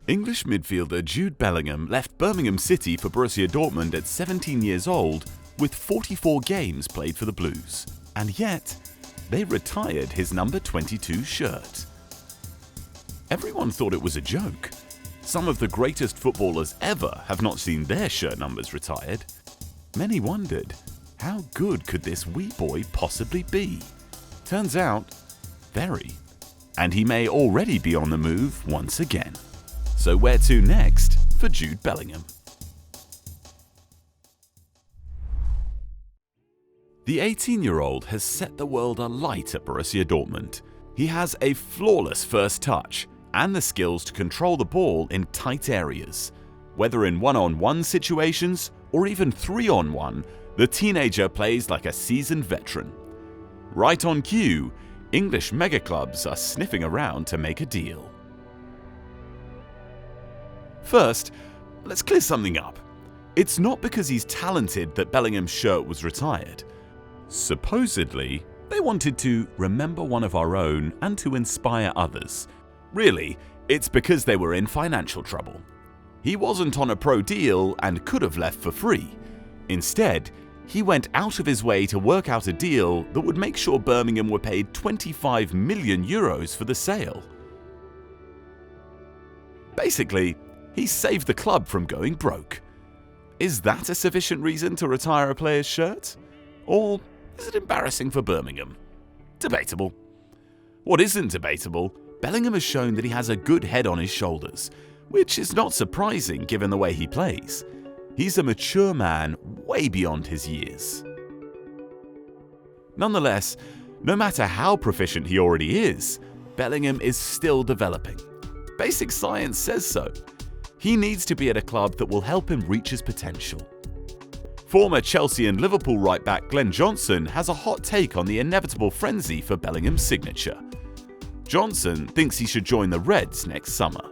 English midfielder Jude Bellingham left Birmingham City for Borussia Dortmund at 17 years old with 44 games played for the Blues. And yet, they retired his number 22 shirt. Everyone thought it was a joke. Some of the greatest footballers ever have not seen their shirt numbers retired. Many wondered, how good could this wee boy possibly be? Turns out, very. And he may already be on the move once again. So where to next for Jude Bellingham? The 18-year-old has set the world alight at Borussia Dortmund. He has a flawless first touch and the skills to control the ball in tight areas. Whether in one-on-one situations or even three-on-one, the teenager plays like a seasoned veteran. Right on cue, English mega clubs are sniffing around to make a deal. First, let's clear something up. It's not because he's talented that Bellingham's shirt was retired. Supposedly, they wanted to remember one of our own and to inspire others. Really, it's because they were in financial trouble. He wasn't on a pro deal and could have left for free. Instead, he went out of his way to work out a deal that would make sure Birmingham were paid 25 million euros for the sale. Basically, he saved the club from going broke. Is that a sufficient reason to retire a player's shirt? Or is it embarrassing for Birmingham? Debatable. What isn't debatable, Bellingham has shown that he has a good head on his shoulders, which is not surprising given the way he plays. He's a mature man way beyond his years. Nonetheless, no matter how proficient he already is, Bellingham is still developing. Basic science says so. He needs to be at a club that will help him reach his potential. Former Chelsea and Liverpool right-back Glenn Johnson has a hot take on the inevitable frenzy for Bellingham's signature. Johnson thinks he should join the Reds next summer.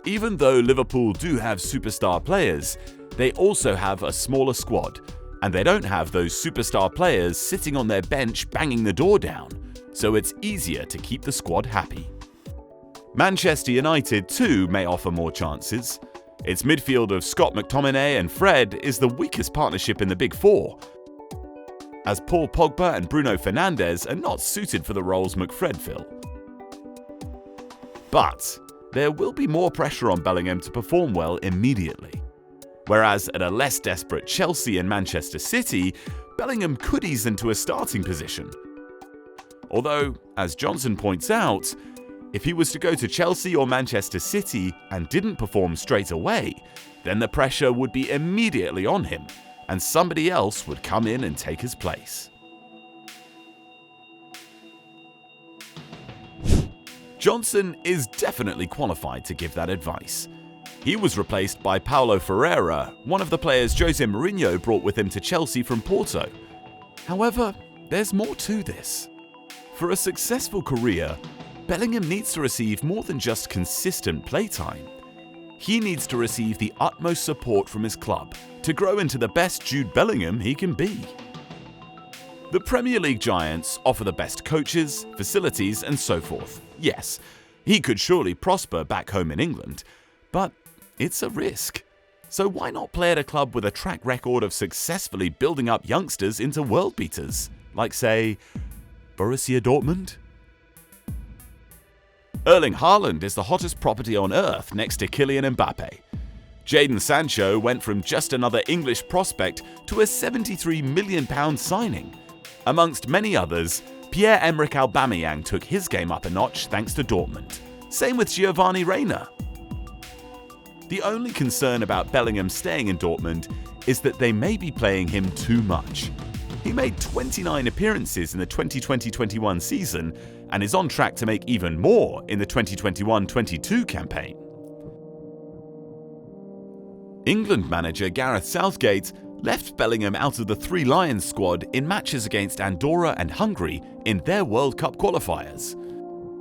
Even though Liverpool do have superstar players, they also have a smaller squad, and they don't have those superstar players sitting on their bench banging the door down, so it's easier to keep the squad happy. Manchester United too may offer more chances. Its midfield of Scott McTominay and Fred is the weakest partnership in the Big Four, as Paul Pogba and Bruno Fernandes are not suited for the roles McFred fill. But there will be more pressure on Bellingham to perform well immediately. Whereas at a less desperate Chelsea and Manchester City, Bellingham could ease into a starting position. Although, as Johnson points out, if he was to go to Chelsea or Manchester City and didn't perform straight away, then the pressure would be immediately on him, and somebody else would come in and take his place. Johnson is definitely qualified to give that advice. He was replaced by Paulo Ferreira, one of the players Jose Mourinho brought with him to Chelsea from Porto. However, there's more to this. For a successful career, Bellingham needs to receive more than just consistent playtime. He needs to receive the utmost support from his club to grow into the best Jude Bellingham he can be. The Premier League giants offer the best coaches, facilities, and so forth. Yes, he could surely prosper back home in England, but it's a risk. So why not play at a club with a track record of successfully building up youngsters into world beaters, like say, Borussia Dortmund? Erling Haaland is the hottest property on earth next to Kylian Mbappe. Jadon Sancho went from just another English prospect to a £73 million signing. Amongst many others, Pierre-Emerick Aubameyang took his game up a notch thanks to Dortmund. Same with Giovanni Reina. The only concern about Bellingham staying in Dortmund is that they may be playing him too much. He made 29 appearances in the 2020-21 season and is on track to make even more in the 2021-22 campaign. England manager Gareth Southgate left Bellingham out of the Three Lions squad in matches against Andorra and Hungary in their World Cup qualifiers.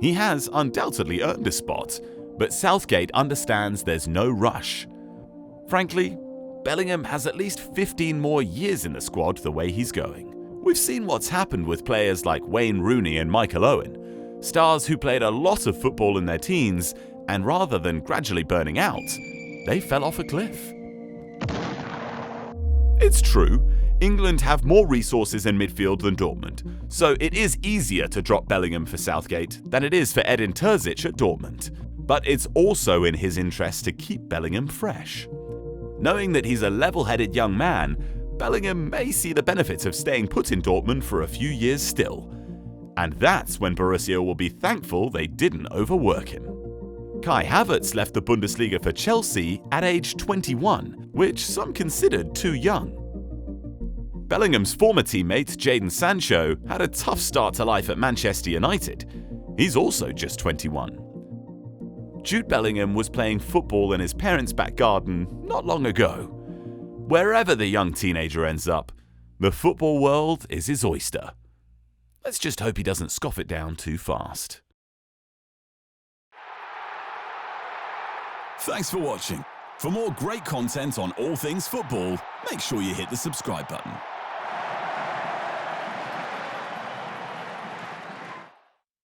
He has undoubtedly earned a spot, but Southgate understands there's no rush. Frankly, Bellingham has at least 15 more years in the squad the way he's going. We've seen what's happened with players like Wayne Rooney and Michael Owen, stars who played a lot of football in their teens and rather than gradually burning out, they fell off a cliff. It's true, England have more resources in midfield than Dortmund, so it is easier to drop Bellingham for Southgate than it is for Edin Terzic at Dortmund. But it's also in his interest to keep Bellingham fresh. Knowing that he's a level-headed young man, Bellingham may see the benefits of staying put in Dortmund for a few years still. And that's when Borussia will be thankful they didn't overwork him. Kai Havertz left the Bundesliga for Chelsea at age 21, which some considered too young. Bellingham's former teammate Jadon Sancho had a tough start to life at Manchester United. He's also just 21. Jude Bellingham was playing football in his parents' back garden not long ago. Wherever the young teenager ends up, the football world is his oyster. Let's just hope he doesn't scoff it down too fast. Thanks for watching. For more great content on all things football, make sure you hit the subscribe button.